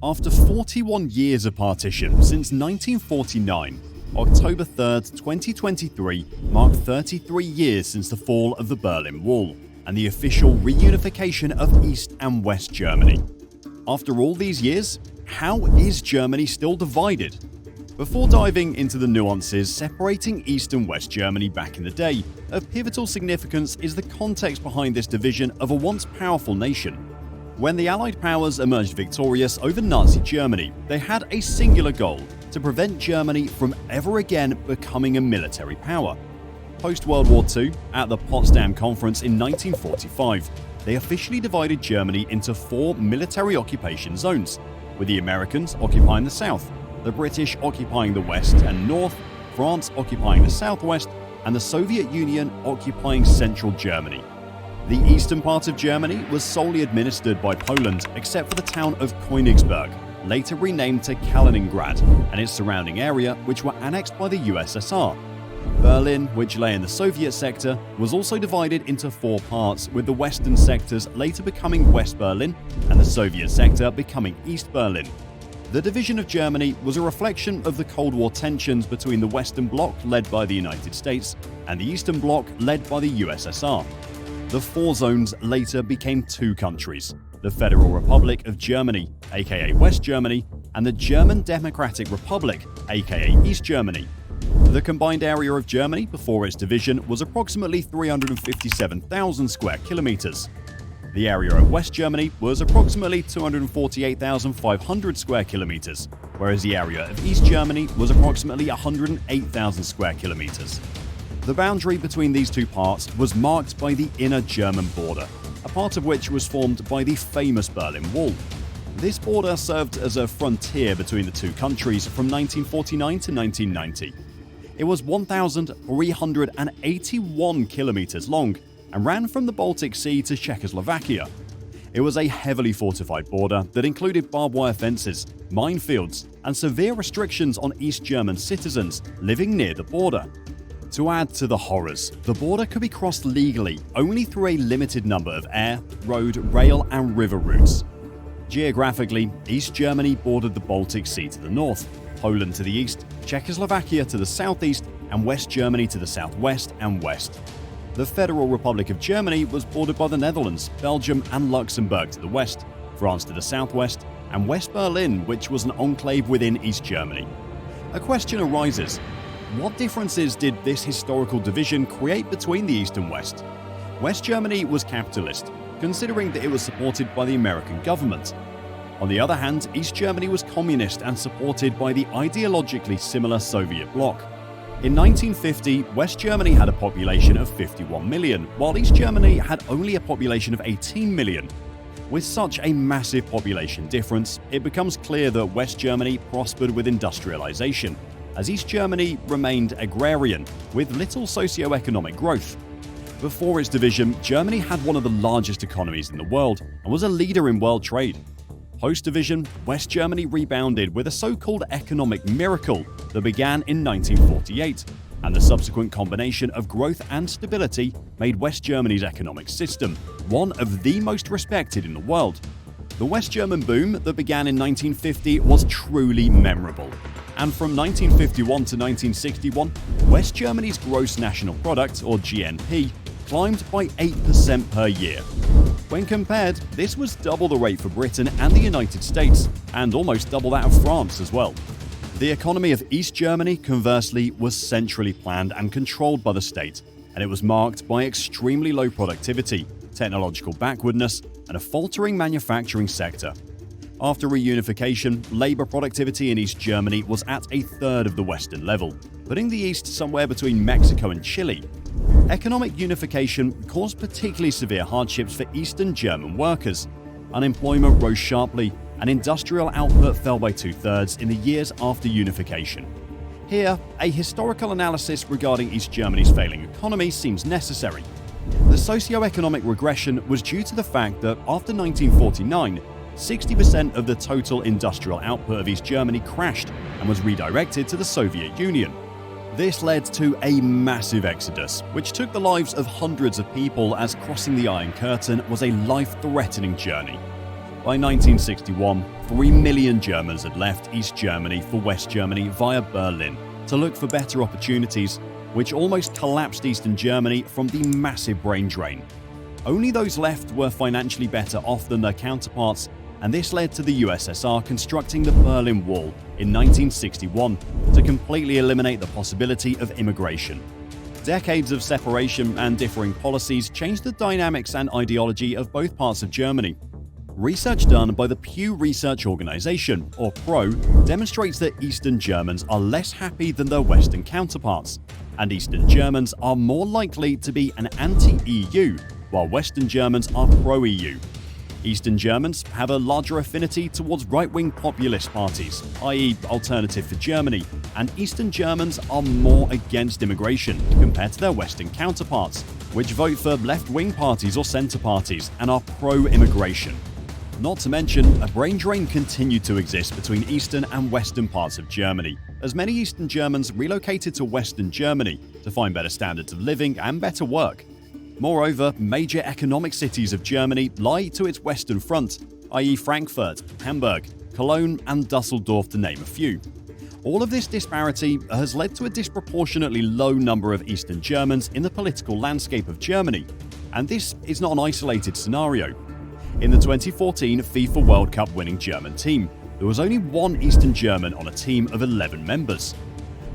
After 41 years of partition since 1949, October 3, 2023 marked 33 years since the fall of the Berlin Wall and the official reunification of East and West Germany. After all these years, how is Germany still divided? Before diving into the nuances separating East and West Germany back in the day, of pivotal significance is the context behind this division of a once powerful nation. When the Allied powers emerged victorious over Nazi Germany, they had a singular goal: to prevent Germany from ever again becoming a military power. Post-World War II, at the Potsdam Conference in 1945, they officially divided Germany into 4 military occupation zones, with the Americans occupying the south, the British occupying the west and north, France occupying the southwest, and the Soviet Union occupying central Germany. The eastern part of Germany was solely administered by Poland, except for the town of Königsberg, later renamed to Kaliningrad, and its surrounding area, which were annexed by the USSR. Berlin, which lay in the Soviet sector, was also divided into 4 parts, with the western sectors later becoming West Berlin and the Soviet sector becoming East Berlin. The division of Germany was a reflection of the Cold War tensions between the Western Bloc led by the United States and the Eastern Bloc led by the USSR. The 4 zones later became 2 countries: the Federal Republic of Germany, aka West Germany, and the German Democratic Republic, aka East Germany. The combined area of Germany before its division was approximately 357,000 square kilometers. The area of West Germany was approximately 248,500 square kilometers, whereas the area of East Germany was approximately 108,000 square kilometers. The boundary between these 2 parts was marked by the inner German border, a part of which was formed by the famous Berlin Wall. This border served as a frontier between the 2 countries from 1949 to 1990. It was 1,381 kilometers long and ran from the Baltic Sea to Czechoslovakia. It was a heavily fortified border that included barbed wire fences, minefields, and severe restrictions on East German citizens living near the border. To add to the horrors, the border could be crossed legally only through a limited number of air, road, rail, and river routes. Geographically, East Germany bordered the Baltic Sea to the north, Poland to the east, Czechoslovakia to the southeast, and West Germany to the southwest and west. The Federal Republic of Germany was bordered by the Netherlands, Belgium, and Luxembourg to the west, France to the southwest, and West Berlin, which was an enclave within East Germany. A question arises: what differences did this historical division create between the East and West? West Germany was capitalist, considering that it was supported by the American government. On the other hand, East Germany was communist and supported by the ideologically similar Soviet bloc. In 1950, West Germany had a population of 51 million, while East Germany had only a population of 18 million. With such a massive population difference, it becomes clear that West Germany prospered with industrialization, as East Germany remained agrarian, with little socio-economic growth. Before its division, Germany had one of the largest economies in the world and was a leader in world trade. Post-division, West Germany rebounded with a so-called economic miracle that began in 1948, and the subsequent combination of growth and stability made West Germany's economic system one of the most respected in the world. The West German boom that began in 1950 was truly memorable, and from 1951 to 1961, West Germany's gross national product, or GNP, climbed by 8% per year. When compared, this was double the rate for Britain and the United States, and almost double that of France as well. The economy of East Germany, conversely, was centrally planned and controlled by the state, and it was marked by extremely low productivity, technological backwardness, and a faltering manufacturing sector. After reunification, labor productivity in East Germany was at a third of the Western level, putting the East somewhere between Mexico and Chile. Economic unification caused particularly severe hardships for Eastern German workers. Unemployment rose sharply, and industrial output fell by 2/3 in the years after unification. Here, a historical analysis regarding East Germany's failing economy seems necessary. The socio-economic regression was due to the fact that after 1949, 60% of the total industrial output of East Germany crashed and was redirected to the Soviet Union. This led to a massive exodus, which took the lives of hundreds of people, as crossing the Iron Curtain was a life-threatening journey. By 1961, 3 million Germans had left East Germany for West Germany via Berlin to look for better opportunities, which almost collapsed Eastern Germany from the massive brain drain. Only those left were financially better off than their counterparts, and this led to the USSR constructing the Berlin Wall in 1961 to completely eliminate the possibility of immigration. Decades of separation and differing policies changed the dynamics and ideology of both parts of Germany. Research done by the Pew Research Organization, or PRO, demonstrates that Eastern Germans are less happy than their Western counterparts, and Eastern Germans are more likely to be an anti-EU, while Western Germans are pro-EU. Eastern Germans have a larger affinity towards right-wing populist parties, i.e. Alternative for Germany, and Eastern Germans are more against immigration compared to their Western counterparts, which vote for left-wing parties or centre parties and are pro-immigration. Not to mention, a brain drain continued to exist between Eastern and Western parts of Germany, as many Eastern Germans relocated to Western Germany to find better standards of living and better work. Moreover, major economic cities of Germany lie to its western front, i.e. Frankfurt, Hamburg, Cologne and Dusseldorf to name a few. All of this disparity has led to a disproportionately low number of Eastern Germans in the political landscape of Germany, and this is not an isolated scenario. In the 2014 FIFA World Cup winning German team, there was only one Eastern German on a team of 11 members.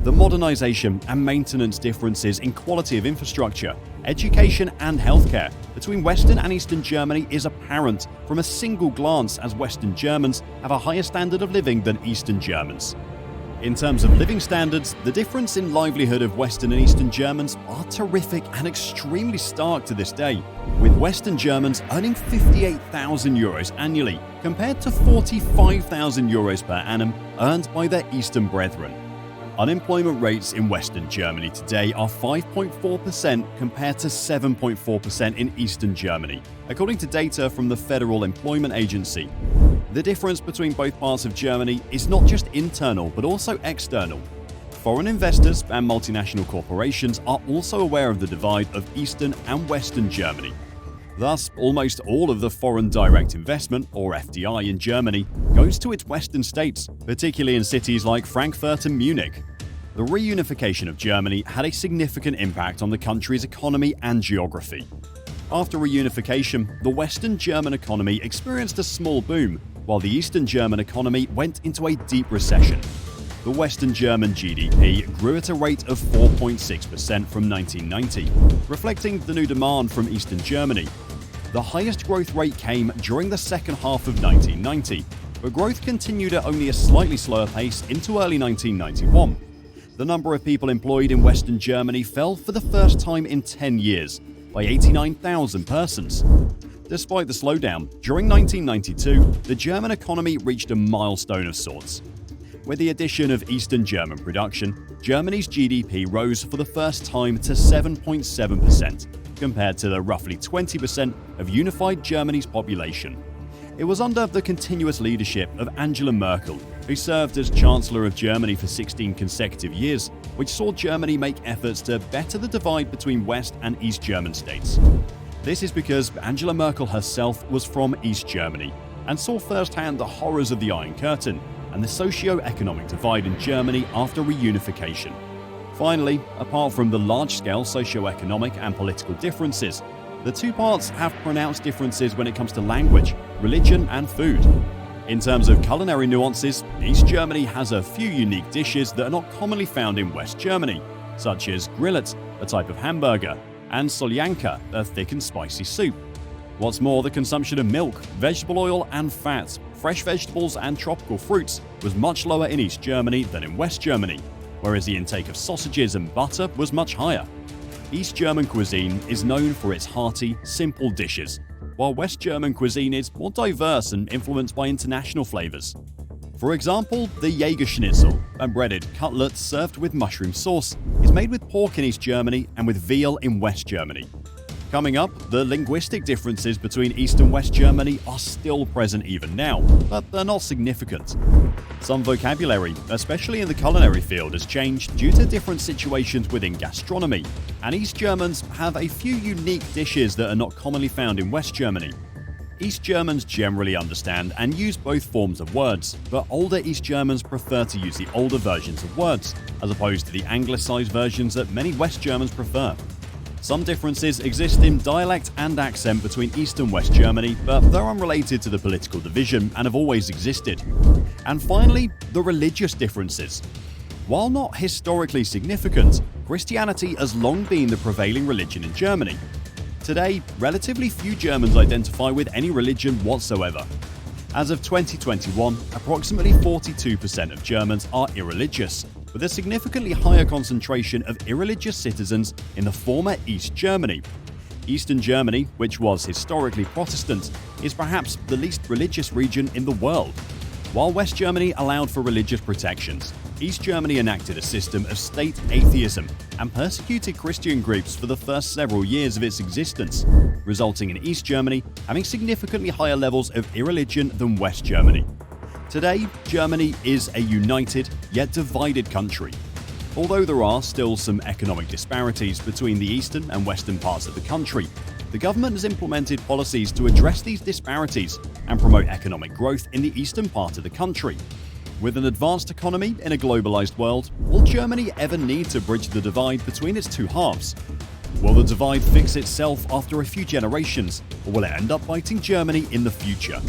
The modernization and maintenance differences in quality of infrastructure, education and healthcare between Western and Eastern Germany is apparent from a single glance, as Western Germans have a higher standard of living than Eastern Germans. In terms of living standards, the difference in livelihood of Western and Eastern Germans are terrific and extremely stark to this day, with Western Germans earning €58,000 annually compared to €45,000 per annum earned by their Eastern brethren. Unemployment rates in Western Germany today are 5.4% compared to 7.4% in Eastern Germany, according to data from the Federal Employment Agency. The difference between both parts of Germany is not just internal but also external. Foreign investors and multinational corporations are also aware of the divide of Eastern and Western Germany. Thus, almost all of the foreign direct investment, or FDI, in Germany goes to its western states, particularly in cities like Frankfurt and Munich. The reunification of Germany had a significant impact on the country's economy and geography. After reunification, the Western German economy experienced a small boom, while the Eastern German economy went into a deep recession. The Western German GDP grew at a rate of 4.6% from 1990, reflecting the new demand from Eastern Germany. The highest growth rate came during the second half of 1990, but growth continued at only a slightly slower pace into early 1991. The number of people employed in Western Germany fell for the first time in 10 years, by 89,000 persons. Despite the slowdown, during 1992, the German economy reached a milestone of sorts. With the addition of Eastern German production, Germany's GDP rose for the first time to 7.7%, compared to the roughly 20% of unified Germany's population. It was under the continuous leadership of Angela Merkel, who served as Chancellor of Germany for 16 consecutive years, which saw Germany make efforts to better the divide between West and East German states. This is because Angela Merkel herself was from East Germany and saw firsthand the horrors of the Iron Curtain and the socio-economic divide in Germany after reunification. Finally, apart from the large-scale socio-economic and political differences, the two parts have pronounced differences when it comes to language, religion and food. In terms of culinary nuances, East Germany has a few unique dishes that are not commonly found in West Germany, such as Grillet, a type of hamburger, and Soljanka, a thick and spicy soup. What's more, the consumption of milk, vegetable oil and fat, fresh vegetables and tropical fruits was much lower in East Germany than in West Germany, whereas the intake of sausages and butter was much higher. East German cuisine is known for its hearty, simple dishes, while West German cuisine is more diverse and influenced by international flavors. For example, the Jägerschnitzel, a breaded cutlet served with mushroom sauce, is made with pork in East Germany and with veal in West Germany. Coming up, the linguistic differences between East and West Germany are still present even now, but they're not significant. Some vocabulary, especially in the culinary field, has changed due to different situations within gastronomy, and East Germans have a few unique dishes that are not commonly found in West Germany. East Germans generally understand and use both forms of words, but older East Germans prefer to use the older versions of words, as opposed to the anglicized versions that many West Germans prefer. Some differences exist in dialect and accent between East and West Germany, but they're unrelated to the political division and have always existed. And finally, the religious differences. While not historically significant, Christianity has long been the prevailing religion in Germany. Today, relatively few Germans identify with any religion whatsoever. As of 2021, approximately 42% of Germans are irreligious, with a significantly higher concentration of irreligious citizens in the former East Germany. Eastern Germany, which was historically Protestant, is perhaps the least religious region in the world. While West Germany allowed for religious protections, East Germany enacted a system of state atheism and persecuted Christian groups for the first several years of its existence, resulting in East Germany having significantly higher levels of irreligion than West Germany. Today, Germany is a united yet divided country. Although there are still some economic disparities between the eastern and western parts of the country, the government has implemented policies to address these disparities and promote economic growth in the eastern part of the country. With an advanced economy in a globalized world, will Germany ever need to bridge the divide between its two halves? Will the divide fix itself after a few generations, or will it end up biting Germany in the future?